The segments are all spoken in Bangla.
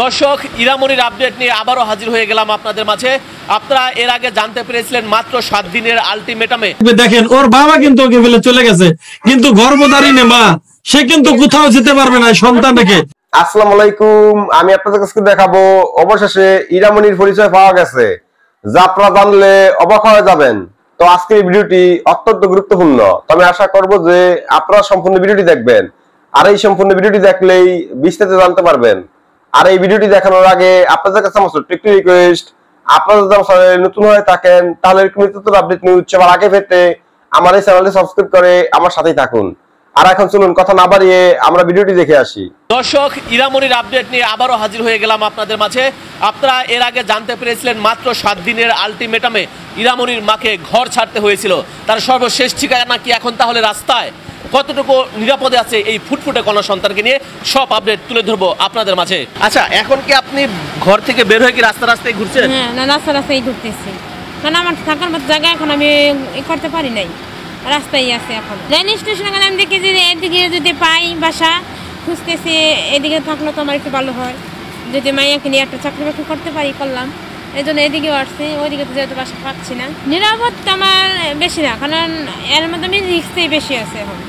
দর্শক, ইরামনির আপডেট নিয়ে আবারও হাজির হয়ে গেলাম আপনাদের মাঝে। আপনারা এর আগে জানতে পেরেছিলেন মাত্র 7 দিনের আলটিমেটামে দেখেন ওর বাবা কিন্তু ওকে ফেলে চলে গেছে, কিন্তু গর্ভধারিণী মা সে কিন্তু কোথাও যেতে পারবে না সন্তানটাকে। আসসালামু আলাইকুম, আমি আপনাদের কাছে দেখাবো অবশেষে ইরামনির পরিচয় পাওয়া গেছে, যা আপনারা জানলে অবাক হয়ে যাবেন। তো আজকের এই ভিডিওটি অত্যন্ত গুরুত্বপূর্ণ, তো আমি আশা করব যে আপনারা সম্পূর্ণ ভিডিওটি দেখবেন, আর এই সম্পূর্ণ ভিডিওটি দেখলেই বিস্তারিত জানতে পারবেন। আর এই ভিডিওটি দেখানোর আগে আপনাদের কাছে আমার ছোট্ট একটি রিকোয়েস্ট, আপনারা যদি আমার চ্যানেলে নতুন হয়ে থাকেন তাহলে নিত্যনতুন আপডেট নিউজ সবার আগে পেতে আমার এই চ্যানেলটি সাবস্ক্রাইব করে আমার সাথেই থাকুন। আর এখন চলুন কথা না বাড়িয়ে আমরা ভিডিওটি দেখে আসি। দর্শক, ইরামনির আপডেট নিয়ে আবারও হাজির হয়ে গেলাম আপনাদের মাঝে। আপনারা এর আগে জানতে পেরেছিলেন মাত্র 7 দিনের আলটিমেটামে ইরামনির মাকে ঘর ছাড়তে হয়েছিল। তার সর্বশেষ ঠিকানা কি এখন তাহলে রাস্তায়? কতটুকু নিরাপদে আছে এই ফুটফুটে কন্যা সন্তানকে নিয়ে সব আপডেট তুলে ধরবো আপনাদের মাঝে। আচ্ছা, এখন কি আপনি ঘর থেকে বের হয়ে কি রাস্তায় ঘুরছেন? হ্যাঁ, না রাস্তায় ঘুরতেছি, কারণ আমার থাকার মতো জায়গা এখন আমি করতে পারি নাই, রাস্তায় আছে। এখন রেল স্টেশনে গেলে আমি দেখি যে এদিকে যদি পাই বাসা খুঁজতেছি, এদিকে থাকলে তো আমার একটু ভালো হয়। যদি মাইয়াকে নিয়ে একটা চাকরি বাকরি করতে পারি করলাম, এই জন্য এদিকেও আসছি। ওইদিকে তো যেহেতু বাসা পাচ্ছি না, নিরাপত্তা আমার বেশি না, কারণ এর মধ্যে আমি রিস্কটাই বেশি আছে। এখন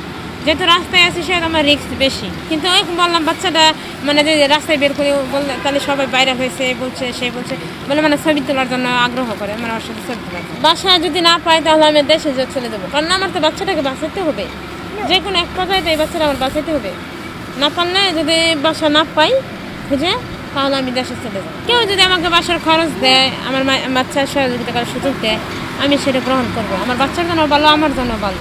যেহেতু রাস্তায় আছি সেহেতু আমার রিস্ক বেশি। কিন্তু ওই বললাম বাচ্চাটা মানে যে রাস্তায় বের করে বললে তাহলে সবাই বাইরে হয়েছে বলছে, সে বলছে বলে মানে ছবি তোলার জন্য আগ্রহ করে, মানে ওর সাথে ছবি তোলার। বাসা যদি না পাই তাহলে আমি দেশে চলে যাবো, কারণ আমার তো বাচ্চাটাকে বাঁচাতে হবে। যে কোনো এক পর্যায়ে তো এই বাচ্চাটা আমার বাঁচাতে হবে। না পারলে যদি বাসা না পাই খুঁজে, তাহলে আমি দেশে চলে যাবো। কেউ যদি আমাকে বাসার খরচ দেয়, আমার বাচ্চার সহযোগিতা করার সুযোগ দেয়, আমি সেটা গ্রহণ করবো। আমার বাচ্চার জন্য ভালো, আমার জন্য ভালো,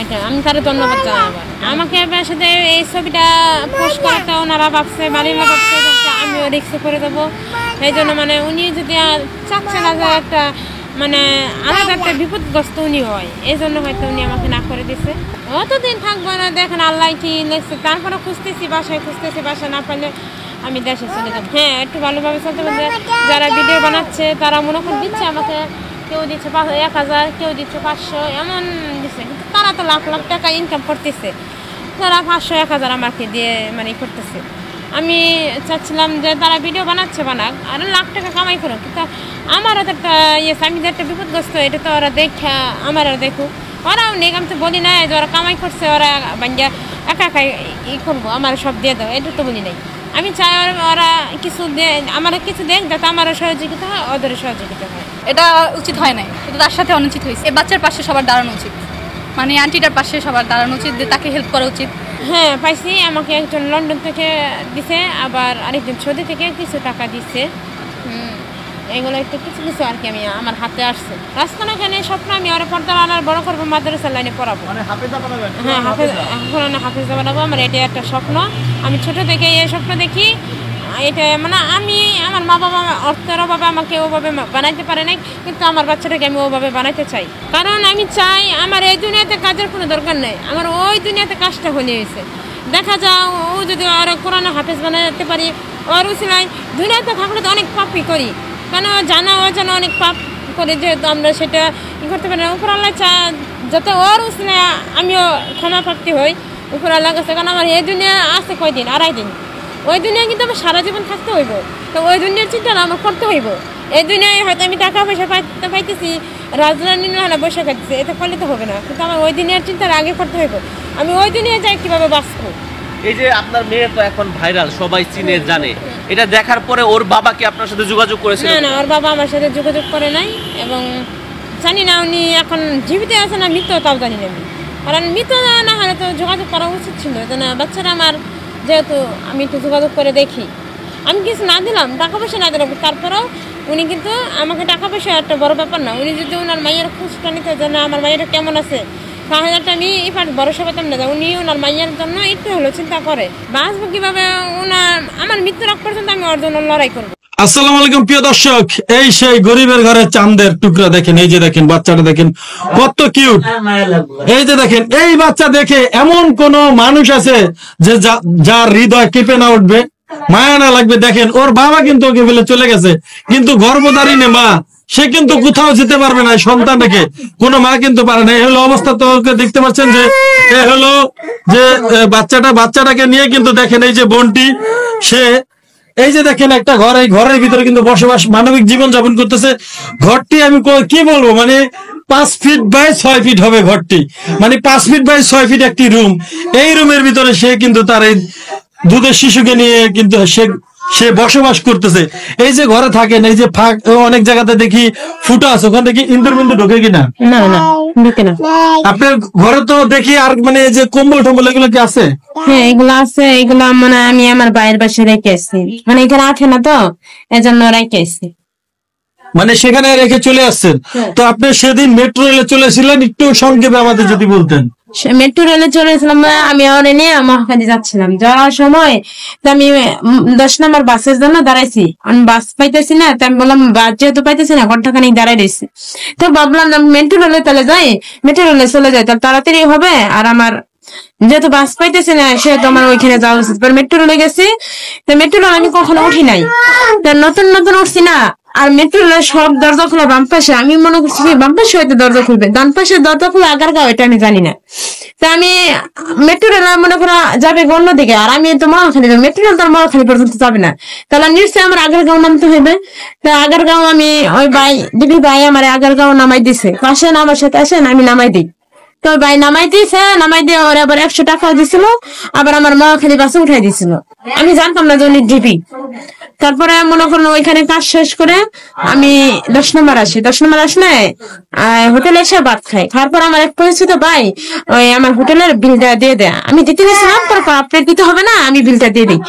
এটা আমি তার ধন্যবাদ জানাবো। আমাকে সাথে এই ছবিটা পোস্ট করতে ওনারা ভাবছে, বাড়ির ভাবছে আমিও রিক্সে করে দেবো। এই জন্য মানে উনি যদি চাচ্ছে না যে একটা মানে আলাদা একটা বিপদগ্রস্ত উনি হয়, এই জন্য হয়তো উনি আমাকে না করে দিছে। অতদিন থাকবো না, দেখেন আল্লাহ কি লেগছে। তারপরে খুঁজতেছি, বাসা না পারলে আমি দেশে চলে যাবো। হ্যাঁ, একটু ভালোভাবে চলতে পারবে। যারা ভিডিও বানাচ্ছে তারা মনে করে দিচ্ছে আমাকে, কেউ দিচ্ছে 1000, কেউ দিচ্ছে 500, এমন দিচ্ছে। কিন্তু তারা তো লাখ লাখ টাকা ইনকাম করতেছে, তারা 500 1000 আমাকে দিয়ে মানে করতেছে। আমি চাচ্ছিলাম যে তারা ভিডিও বানাক আর লাখ টাকা কামাই করুক, কিন্তু আমারও তো একটা আমি যে একটা বিপদগ্রস্ত, এটা তো ওরা দেখা আমার দেখুক। ওরাও নেই, আমি তো বলি না যে ওরা কামাই করছে, ওরা বাঞ্জা একা করবো, আমার সব দিয়ে দাও, এটা তো বলি নাই। আমি চাই ওরা কিছু আমার কিছু দেখ, যাতে আমারও সহযোগিতা হয়, ওদেরও সহযোগিতা হয়। এটা উচিত হয় নাই, কিন্তু তার সাথে অনুচিত হয়েছে। এই বাচ্চার পাশে সবার দাঁড়ানো উচিত, মানে আন্টিটার পাশে সবার দাঁড়ানো উচিত, তাকে হেল্প করা উচিত। হ্যাঁ, পাইছি। আমাকে একজন লন্ডন থেকে দিছে, আবার আরেকজন সৌদি থেকে কিছু টাকা দিচ্ছে। এগুলো একটু কিছু আর কি আমি আমার হাতে আসছে। রাজখানা এখানে স্বপ্ন আমি ওরা পর্দার আনার বড় করবো, মাদ্রাসা লাইনে পড়াবো। হ্যাঁ, হাফেজা বানাবো। আমার এটা একটা স্বপ্ন, আমি ছোট থেকে এই স্বপ্ন দেখি। এটা মানে আমি আমার মা বাবা অর্থের অভাবে আমাকে ওভাবে বানাইতে পারে নাই, কিন্তু আমার বাচ্চাটাকে আমি ওভাবে বানাইতে চাই। কারণ আমি চাই আমার এই দুনিয়াতে কাজের কোনো দরকার নেই, আমার ওই দুনিয়াতে কাজটা হয়ে হয়েছে। দেখা যায় ও যদি ওরা কোরআনে হাফেজ বানাতে পারি, ওর উচিলাই দুনিয়াতে থাকলে তো অনেক পাপই করি, কারণ জানা অজানা অনেক পাপ করে, যেহেতু আমরা সেটা করতে পারি না। উপর আল্লাহ যাতে ওর উচিলাই আমিও ক্ষমা প্রাপ্তি হই উপর আল্লাহ কাছে। কারণ আমার এই দুনিয়া আছে কয়দিন, 2.5 দিন। ওই দুনিয়া কিন্তু আমার সারা জীবন থাকতে হইব, তো ওই দুনিয়ার চিন্তাটা আমার করতে হইব। এই দুনিয়ায় হয়তো আমি টাকা পয়সা পাইতেছি, রাজধানী না বসে খাইতেছি, এটা করলে তো হবে না, কিন্তু আমার ওই দুনিয়ার চিন্তাটা আগে করতে হইব। আমি ওই দুনিয়ায় যাই কীভাবে বাঁচবো। এই যে আপনার মেয়ে তো এখন ভাইরাল, সবাই চিনে জানে, এটা দেখার পরে ওর বাবা কি আপনার সাথে যোগাযোগ করেছিল? না, ওর বাবা আমার সাথে যোগাযোগ করে নাই, এবং জানি না উনি এখন জীবিত আছে না মৃত, তাও জানি না আমি। কারণ মৃত না হলে তো যোগাযোগ করা উচিত ছিল, না বাচ্চারা আমার, যেহেতু আমি একটু যোগাযোগ করে দেখি। আমি কিছু না দিলাম, টাকা পয়সা না দিলাম, তারপরেও উনি কিন্তু আমাকে টাকা পয়সা একটা বড় ব্যাপার না। উনি যদি ওনার মায়ের খোঁজটা নিতে যেন আমার মায়েরা কেমন আছে, তাহলে আমি ভরসা পেতাম না। উনি ওনার মায়ের জন্য একটু হলেও চিন্তা করে, বাঁচবো কিভাবে, আমার মৃত্যুর আগ পর্যন্ত আমি ওর জন্য লড়াই করবো। আসসালামু আলাইকুম প্রিয় দর্শক, এই সেই গরিবের ঘরে চাঁদের টুকরা দেখেন, এই যে দেখেন বাচ্চাটা দেখেন কত কিউট। এই যে দেখেন, এই বাচ্চা দেখে এমন কোন মানুষ আছে যে যার হৃদয় কেঁপে না উঠবে, মায়া না লাগবে। দেখেন ওর বাবা কিন্তু ওকে ফেলে চলে গেছে, কিন্তু গর্ভধারিণী মা সে কিন্তু কোথাও যেতে পারবে না সন্তানটাকে, কোনো মা কিন্তু পারে না। এই হলো অবস্থা। তো দেখতে পাচ্ছেন যে এ হলো যে বাচ্চাটাকে নিয়ে কিন্তু দেখেন এই যে বোনটি, সে এই যে দেখেন একটা ঘর, এই ঘরের ভিতরে কিন্তু বসবাস মানবিক জীবন যাপন করতেছে। ঘরটি আমি কি বলবো, মানে 5 ফিট বাই 6 ফিট হবে ঘরটি, মানে 5 ফিট বাই 6 ফিট একটি রুম। এই রুমের ভিতরে সে কিন্তু তার এই দুধের শিশুকে নিয়ে কিন্তু সে বসবাস করতেছে। এই যে ঘরে থাকেন, এই যে ফাঁক অনেক জায়গাতে দেখি ফুটা আছে, ওখান থেকে ইন্দুর বিন্দু ঢোকে কিনা? না না ঢুকে না। আপনার ঘরে তো দেখি আর মানে এই যে কম্বল টম্বল এগুলো কি আছে? হ্যাঁ এগুলো আছে, এগুলো মানে আমি আমার বাইরের বাসায় রেখে আসছি, মানে এখানে আঠে না তো এজন্য রেখে আসছি। মানে সেখানে রেখে চলে আসছেন। তো আপনি সেদিন মেট্রো রেলে চলেছিলেন, একটু সংক্ষেপে আমাদের যদি বলতেন। মেট্রো রেলে চলেছিলাম, আমি ওরে নিয়ে মহাখালী যাচ্ছিলাম। যাওয়ার সময় তো আমি 10 নম্বর বাসের জন্য দাঁড়াইছি, আমি বাস পাইতেছি না, তো আমি বললাম বাস যেহেতু পাইতেছি না ঘন্টাখানিক দাঁড়াই রয়েছি, তো ভাবলাম মেট্রো রেলে তাহলে যাই, মেট্রো রেলে চলে যাই, তাহলে তাড়াতাড়ি হবে। আর আমার যেহেতু বাস পাইতেছি না সেহেতু আমার ওইখানে যাওয়া উচিত। মেট্রো রেলে গেছি, তো মেট্রো রেল আমি কখনো উঠি নাই, তো নতুন নতুন উঠছি না। আর মেট্রো রেলের সব দরজা খোলা বাম পাশে, আমি মনে করছি বাম পাশে হয়তো দরজা খুলবে, ডান পাশে দরজা খোলা আগারগাঁও, এটা আমি জানি না। তা আমি মেট্রো রেল মনে করা যাবে অন্যদিকে, আর আমি তো মহাখালী, মেট্রো রেল তার মহাখালী পর্যন্ত যাবে না, তাহলে নিশ্চয়ই আমার আগারগাঁও নামতে হবে। তা আগারগাঁও আমি ওই ভাই দিদি ভাই আমার আগারগাঁও নামাই দিছে, আসেন আমার সাথে আসেন, আমি নামাই দিই। তো ভাই নামাই দিয়েছে, নামাই দিয়ে ওরা আবার 100 টাকা দিছিল, আবার আমার মহাখালী বাসে উঠাই দিছিল। আমি জানতাম না যে উনি ডিপি। তারপরে মনে করুন ওইখানে কাজ শেষ করে আমি 10 নম্বর আসি। 10 নম্বর আসলে হোটেলে এসে ভাত খাই। খাওয়ার পর আমার এক পরিচিত ভাই ওই আমার হোটেলের বিলটা দিয়ে দেয়, আমি দিতে গেছিলাম, তারপর আপনার দিতে হবে না, আমি বিলটা দিয়ে দিই।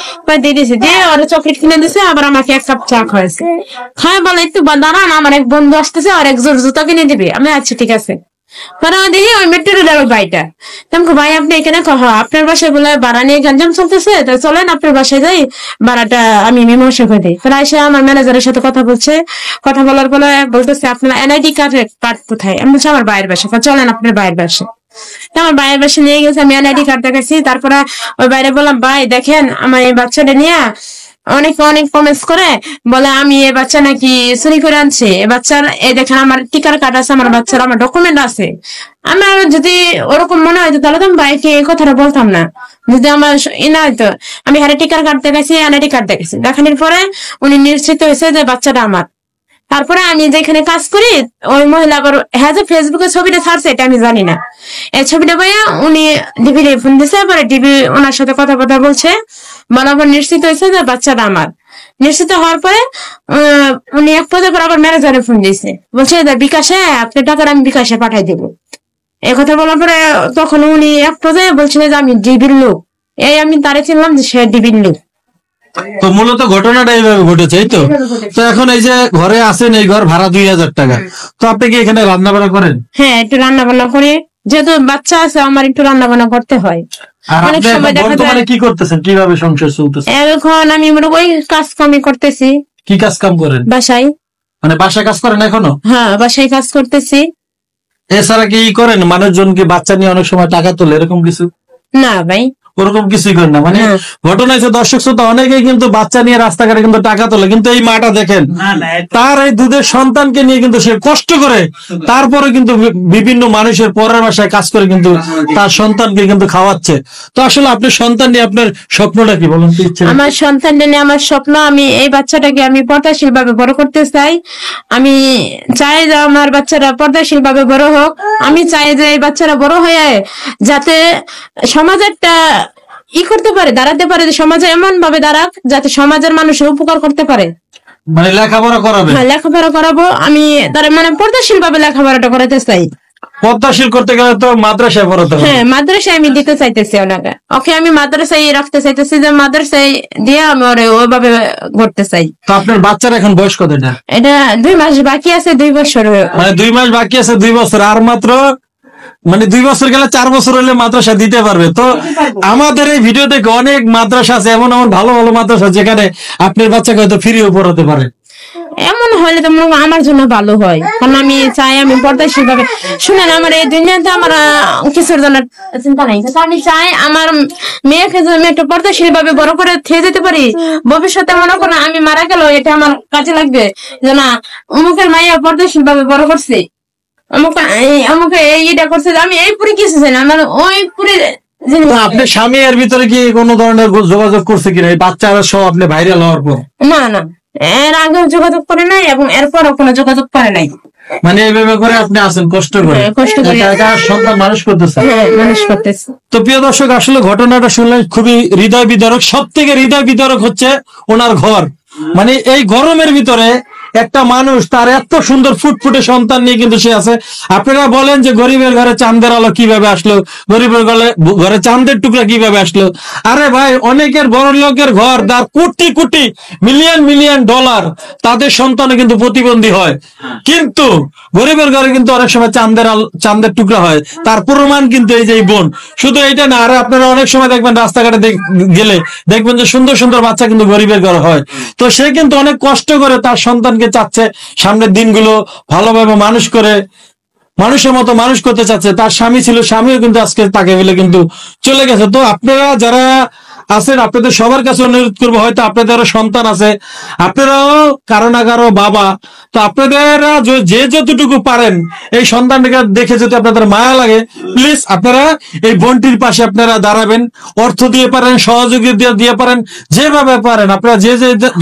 দিয়ে দিয়েছি, দিয়ে ওরা চকলেট কিনে দিয়েছে, আবার আমাকে 1 কাপ চা খাওয়াইছে। খায় বলে একটু দাঁড়ান, আমার এক বন্ধু আসতেছে, আর এক জোর জুতা কিনে দিবে। আমি আচ্ছা ঠিক আছে। দেখি ওই মেট্রো রেলের ভাইটা, তোমাকে ভাই আপনি এখানে আপনার বাসায় বলে ভাড়া নিয়ে গঞ্জাম চলতেছে, তো চলেন আপনার বাসায় যাই, ভাড়াটা আমি মীমাংসা করে দিই। প্রায় সে আমার ম্যানেজারের সাথে কথা বলছে, কথা বলার পরে বলতেছে আপনার এনআইডি কার্ড কোথায়? আমি বলছি আমার বাইরের বাসা। চলেন আপনার বাইরের বাসা। আমার বাইরের বাসা নিয়ে গেছে, আমি এনআইডি কার্ড দেখাচ্ছি। তারপরে ওই বাইরে বললাম ভাই দেখেন আমার এই বাচ্চাটা নিয়ে অনেক কমেন্টস করে বলে আমি এ বাচ্চা নাকি চুরি করে আনছে, এ বাচ্চার এই দেখেন আমার টিকার কার্ড আছে, আমার বাচ্চার আমার ডকুমেন্ট আছে। আমার যদি ওরকম মনে হয়তো তাহলে তো আমি ভাইকে এই কথাটা বলতাম না। যদি আমার না হয়তো আমি হারে টিকার কার্ড দেখাইছি, এনআইডি কার্ড দেখাইছি, দেখানোর পরে উনি নিশ্চিত হয়েছে যে বাচ্চাটা আমার। তারপরে আমি যেখানে কাজ করি ওই মহিলা আবার হ্যাঁ যে ফেসবুকে ছবিটা ছাড়ছে এটা আমি জানি না। এই ছবিটা ভাইয়া উনি ডিবি ফোন দিছে, পরে ডিবি ওনার সাথে কথা বলছে, বরাবর নিশ্চিত হয়েছে যে বাচ্চাটা আমার। নিশ্চিত হওয়ার পরে উনি এক পর্যায়ে পর আবার ম্যানেজারে ফোন দিয়েছে, বলছে বিকাশে আপনার টাকাটা আমি বিকাশে পাঠাই দেবো। এই কথা বলার পরে তখন উনি এক পর্যায়ে বলছিল যে আমি ডিবির লোক, এই আমি তারে চিনলাম যে সে ডিবির লোক। তো মূলত ঘটনাটা এইভাবে ঘটেছে, এই তো। তো এখন এই যে ঘরে আছেন, এই ঘর ভাড়া 2000 টাকা, তো আপনি কি এখানে রান্না বান্না করেন? হ্যাঁ একটু রান্না বান্না করি, যেহেতু বাচ্চা আছে আমার একটু রান্না বান্না করতে হয়। অনেক সময় দেখা যায়। কি করতেছেন, কিভাবে সংসার চলতেছে? এখন আমি ওই কাজ কামই করতেছি। কি কাজ কাম করেন? বাসায়। মানে বাসায় কাজ করেন এখনো? হ্যাঁ বাসায় কাজ করতেছি। এছাড়া কি করেন? মানুষজনকে বাচ্চা নিয়ে অনেক সময় টাকা তোলে, এরকম কিছু? না ভাই ওরকম কিছুই করেন না। মানে ঘটনা হচ্ছে দর্শক শ্রোতা অনেকেই কিন্তু বাচ্চা নিয়ে রাস্তাঘাটে কিন্তু টাকা তোলে, কিন্তু এই মাটা দেখেন তার এই দুধের সন্তানকে নিয়ে কিন্তু সে কষ্ট করে, তারপরে কিন্তু বিভিন্ন মানুষের পরের বাসায় কাজ করে কিন্তু তার সন্তানকে কিন্তু খাওয়াচ্ছে। তো আসলে আপনার সন্তান নিয়ে আপনার স্বপ্নটা কি বলুন তো? ইচ্ছে আমার সন্তান নিয়ে আমার স্বপ্ন, আমি এই বাচ্চাটাকে আমি পর্দাশীল ভাবে বড় করতে চাই। আমি চাই যে আমার বাচ্চারা পর্দাশীল ভাবে বড় হোক। আমি চাই যে এই বাচ্চারা বড় হয়ে যাতে সমাজেরটা করতে পারে, দাঁড়াতে পারে, সমাজে এমন ভাবে দাঁড়াক যাতে সমাজের মানুষের উপকার করতে পারে। মানে লেখাপড়া করাবে? হ্যাঁ লেখাপড়া করাবো আমি, তারা মানে পর্দাশীল ভাবে লেখাপড়াটা করাতে চাই। পদ্মাশীল করতে গেলে তো মাদ্রাসায় পড়াতে হবে। হ্যাঁ মাদ্রাসায় আমি দিতে চাইতেছি ওনাকে, ওকে আমি মাদ্রাসায় রাখতে চাইতেছি, যে মাদ্রাসায় দিয়ে আমি ওরে ওইভাবে করতে চাই। তো আপনার বাচ্চার এখন বয়স কতটা? এটা 2 মাস বাকি আছে, 2 বছর। মানে 2 মাস বাকি আছে, 2 বছর আর মাত্র, মানে 2 বছর গেলে 4 বছর হলে মাদ্রাসা দিতে পারবে। তো আমাদের এই ভিডিও দেখে অনেক মাদ্রাসা আছে, এমন এমন ভালো ভালো মাদ্রাসা যেখানে আপনার বাচ্চাকে হয়তো ফ্রিও পড়াতে পারে। এমন হলে তো আমার জন্য ভালো হয়, কারণ আমি চাই আমি পর্দাশীল ভাবে, শুনেন আমার এই দুনিয়াতে আমার কিছুর জন্য চিন্তা নাই, আমি চাই আমার মেয়েকে যদি আমি একটু পর্দাশীল ভাবে বড় করে থেকে যেতে পারি, ভবিষ্যতে মনে করো আমি মারা গেল এটা আমার কাজে লাগবে, যে না অমুকের মাইয়া পর্দাশীল ভাবে বড় করছে, আমাকে এইটা করছে, আমি এই পুরি কিছু চাই না, আমার ওই পুরি তো আপনি স্বামী এর ভিতরে কি কোনো ধরনের যোগাযোগ করছে কিনা এই বাচ্চারা সহ আপনি ভাইরাল হওয়ার পর? না না, এর আগেও যোগাযোগ করে নাই এবং এরপরও কোনো যোগাযোগ করে নাই। মানে এইভাবে করে আপনি আছেন কষ্ট করে, কষ্ট করে সন্তান মানুষ করতেছেন। মানুষ করতেছে। তো প্রিয় দর্শক, আসলে ঘটনাটা শুনলেন, খুবই হৃদয় বিদারক। সব থেকে হৃদয় বিদারক হচ্ছে ওনার ঘর। মানে এই গরমের ভিতরে একটা মানুষ তার এত সুন্দর ফুটফুটে সন্তান নিয়ে কিন্তু সে আছে। আপনারা বলেন যে গরিবের ঘরে চাঁদের আলো কিভাবে আসলো, গরিবের ঘরে চাঁদের টুকরা কিভাবে আসলো? আরে ভাই, অনেকের বড় লোকের ঘর, তার crore crore million million dollar, তাদের সন্তানে কিন্তু প্রতিবন্ধী হয়, কিন্তু গরিবের ঘরে কিন্তু অনেক সময় চাঁদের টুকরা হয়। তার প্রমাণ কিন্তু এই যে বোন। শুধু এইটা না, আরে আপনারা অনেক সময় দেখবেন রাস্তাঘাটে গেলে দেখবেন যে সুন্দর সুন্দর বাচ্চা কিন্তু গরিবের ঘরে হয়। তো সে কিন্তু অনেক কষ্ট করে তার সন্তানকে চাচ্ছে সামনের দিনগুলো ভালোভাবে মানুষ করে, মানুষের মতো মানুষ করতে চাচ্ছে। তার স্বামী ছিল, স্বামীও কিন্তু আজকে তাকে ফেলে কিন্তু চলে গেছে। তো আপনারা যারা আছেন, আপনাদের সবার কাছে অনুরোধ করবো, হয়তো আপনাদেরও সন্তান আছে, আপনারাও কারো না কারো বাবা, তো আপনারা যে যতটুকু পারেন এই সন্তানকে দেখে যদি আপনাদের মায়া লাগে, প্লিজ আপনারা এই বোনটির পাশে আপনারা দাঁড়াবেন। অর্থ দিয়ে পারেন, সহযোগিতা দিয়ে পারেন, যেভাবে পারেন আপনারা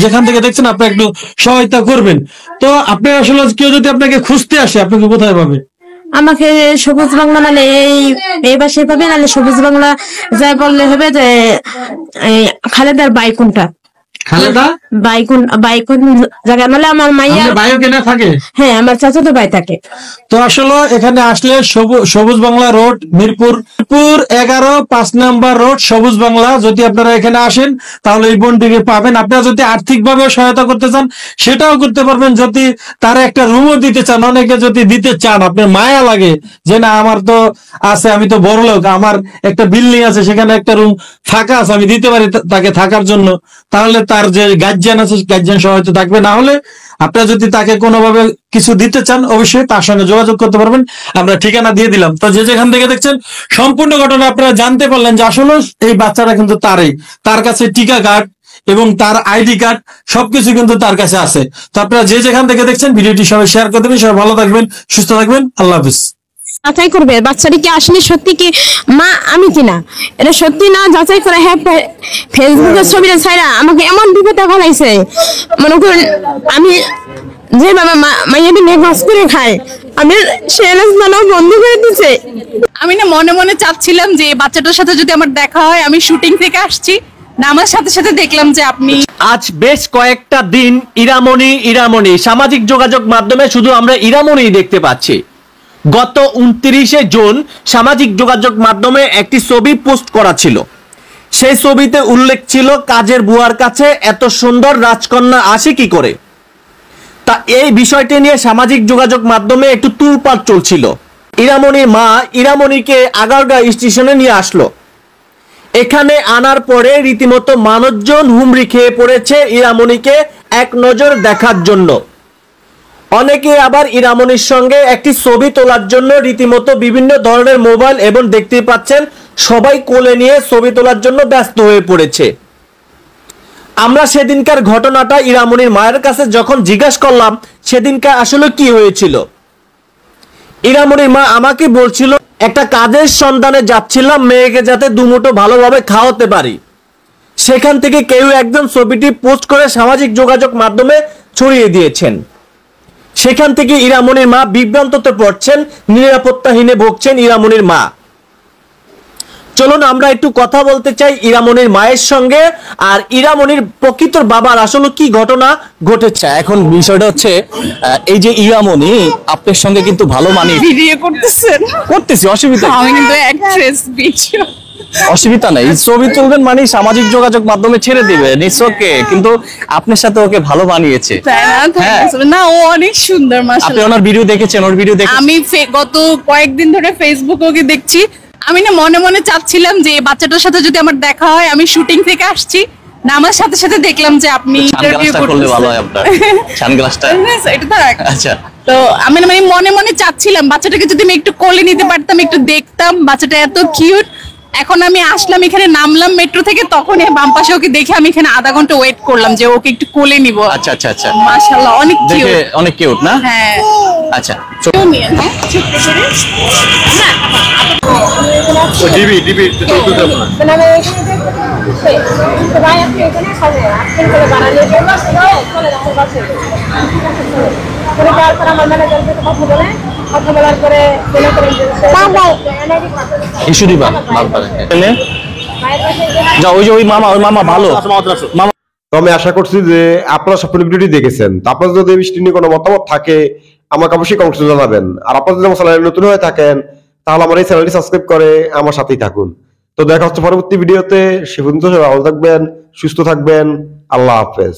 যেখান থেকে দেখছেন আপনারা একটু সহায়তা করবেন। তো আপনি আসলে কেউ যদি আপনাকে খুঁজতে আসে, আপনাকে কোথায় পাবে? আমাকে সবুজ বাংলা নালে এই বাসে পাবে, নালে সবুজ বাংলা যাই বললে হবে যে খালেদার বাইকুনটা, খালেদা বাইকুন জায়গা, নালে আমার মাইয়া ভাইও কেনা থাকে। হ্যাঁ, আমার চাচাতো ভাই থাকে। তো আসলে এখানে আসলে সবুজ বাংলা রোড, মিরপুর 11 5 নম্বর রোড, সবুজ বাংলা। যদি আপনারা এখানে আসেন তাহলে এই বোনটিকে পাবেন। আপনারা যদি আর্থিক ভাবে সহায়তা করতে চান সেটাও করতে পারবেন। যদি তারা একটা রুমও দিতে চান, অনেকে যদি দিতে চান, আপনার মায়া লাগে যে না আমার তো আছে, আমি তো বড় লোক, আমার একটা বিল্ডিং আছে, সেখানে একটা রুম ফাঁকা আছে, আমি দিতে পারি তাকে থাকার জন্য, তাহলে তার যে গার্জিয়ান আছে গার্জিয়ান সহায়তা থাকবে। না হলে আপনারা যদি তাকে কোনোভাবে কিছু দিতে চান অবশ্যই তার সঙ্গে যোগাযোগ করতে পারবেন। আমরা ঠিকানা দিয়ে দিলাম। তো যে যেখান থেকে দেখছেন সম্পূর্ণ ঘটনা আপনারা জানতে পারলেন যে আসলে এই বাচ্চাটা কিন্তু তার কাছে টিকা কার্ড এবং তার আইডি কার্ড সবকিছু কিন্তু তার কাছে আছে। তো আপনারা যে যেখান থেকে দেখছেন ভিডিওটি সবাই শেয়ার করে দেবেন। সবাই ভালো থাকবেন, সুস্থ থাকবেন, আল্লাহ হাফিজ। যাচাই করবে বাচ্চাটি কি আসলে সত্যি কি মা আমি কিনা, এটা সত্যি না যাচাই করে। হ্যাঁ, ফেসবুকের ছবিটা ছাইরা আমাকে এমন বিপদে ফেলাইছে, মনে করেন আমি যেভাবে মাইয়াটি মেঘাস করে খায়, আমি সেলেস বানাও বন্ধ করে দিছে। আমি না মনে মনে চাচ্ছিলাম যে এই বাচ্চাটার সাথে যদি আমার দেখা হয়, আমি শুটিং থেকে আসছি, না আমার সাথে সাথে দেখলাম যে আপনি। আজ বেশ কয়েকটা দিন ইরামণি সামাজিক যোগাযোগ মাধ্যমে শুধু আমরা ইরামণি দেখতে পাচ্ছি। গত 29শে জুন সামাজিক যোগাযোগ মাধ্যমে একটি ছবি পোস্ট করা ছিল। সেই ছবিতে উল্লেখ ছিল কাজের বুয়ার কাছে এত সুন্দর রাজকন্যা আসে কি করে। তা এই বিষয়টি নিয়ে সামাজিক যোগাযোগ মাধ্যমে একটু তুলপাড় চলছিল। ইরামণির মা ইরামণিকে আগারগাঁও স্টেশনে নিয়ে আসলো। এখানে আনার পরে রীতিমতো মানুষজন হুমড়ি খেয়ে পড়েছে ইরামণিকে এক নজর দেখার জন্য। অনেকে আবার ইরামণির সঙ্গে একটি ছবি তোলার জন্য রীতিমতো বিভিন্ন ধরনের মোবাইল এবং দেখতে পাচ্ছেন সবাই কোলে নিয়ে ছবি তোলার জন্য ব্যস্ত হয়ে পড়েছে। আমরা সেদিনকার ঘটনাটা ইরামণির মায়ের কাছে যখন জিজ্ঞাসা করলাম সেদিনকার আসলে কি হয়েছিল, ইরামণির মা আমাকে বলছিল একটা কাজের সন্ধানে যাচ্ছিলাম মেয়েকে যাতে দুমুঠো ভালোভাবে খাওয়াতে পারি। সেখান থেকে কেউ একজন ছবিটি পোস্ট করে সামাজিক যোগাযোগ মাধ্যমে ছড়িয়ে দিয়েছেন। সেখান থেকে ইরামণির মা বিভ্রান্ততে পড়ছেন, নিরাপত্তাহীনে ভুগছেন ইরামণির মা। চলুন আমরা একটু কথা বলতে চাই ইরামণির মায়ের সঙ্গে, আর ইরামণির প্রকৃত বাবার আসলে কি ঘটনা ঘটেছে। এখন বিষয়টা হচ্ছে এই যে ইরামণি আপনার সঙ্গে কিন্তু ভালো মানিয়ে ভিডিও করতেছি, অসুবিধা আমি কিন্তু অ্যাক্ট্রেস ভিডিও, অসুবিধা নাই। ছবি তুলবেন মানে সামাজিক যোগাযোগ মাধ্যমে ছেড়ে দিবেন, ইটস ওকে। কিন্তু আপনার সাথে ওকে ভালো বানিয়েছে। না ও অনেক সুন্দর আপনি মাশাআল্লাহ। ওনার ভিডিও দেখেছেন? ওর ভিডিও দেখেছেন? আমি গত কয়েকদিন ধরে ফেসবুকে ওকে দেখছি। আমি না মনে মনে চাচ্ছিলাম যে এই বাচ্চাটার সাথে যদি আমার দেখা হয়, আমি শুটিং থেকে আসছি, না আমার সাথে সাথে দেখলাম যে আপনি ইন্টারভিউ সানগ্লাসটা করলে ভালো হয় আপনার, সানগ্লাসটা। এটা তো রাখ। আচ্ছা, তো আমি মানে মনে মনে চাচ্ছিলাম বাচ্চাটাকে যদি আমি একটু কোলে নিতে পারতাম, একটু দেখতাম, বাচ্চাটা এত কিউট। এখন আমি আসলাম এখানে, নামলাম মেট্রো থেকে, তখন বাম পাশে ওকে দেখে আমি এখানে আধা ঘন্টা ওয়েট করলাম যে ওকে একটু কোলে নিব। আচ্ছা আচ্ছা আচ্ছা, মাশাআল্লাহ অনেক কিউট, দেখে অনেক কিউট না? হ্যাঁ আচ্ছা, নিয়ে হ্যাঁ ছোট্ট করে না ডিবি ডিবি ইস্যু দিবা যাও, ওই যে ওই মামা ভালো মামা। তো আমি আশা করছি যে আপনারা সব ভিডিওটি দেখেছেন। তো আপনাদের যদি এই বিষয়টি নিয়ে কোনো মতামত থাকে আমাকে অবশ্যই কমেন্টে জানাবেন। আর আপনারা যদি আমার চ্যানেলে নতুন হয়ে থাকেন তাহলে আমার এই চ্যানেলটি সাবস্ক্রাইব করে আমার সাথেই থাকুন। তো দেখা হচ্ছে পরবর্তী ভিডিওতে। সে পর্যন্ত সবাই ভালো থাকবেন, সুস্থ থাকবেন। আল্লাহ হাফেজ।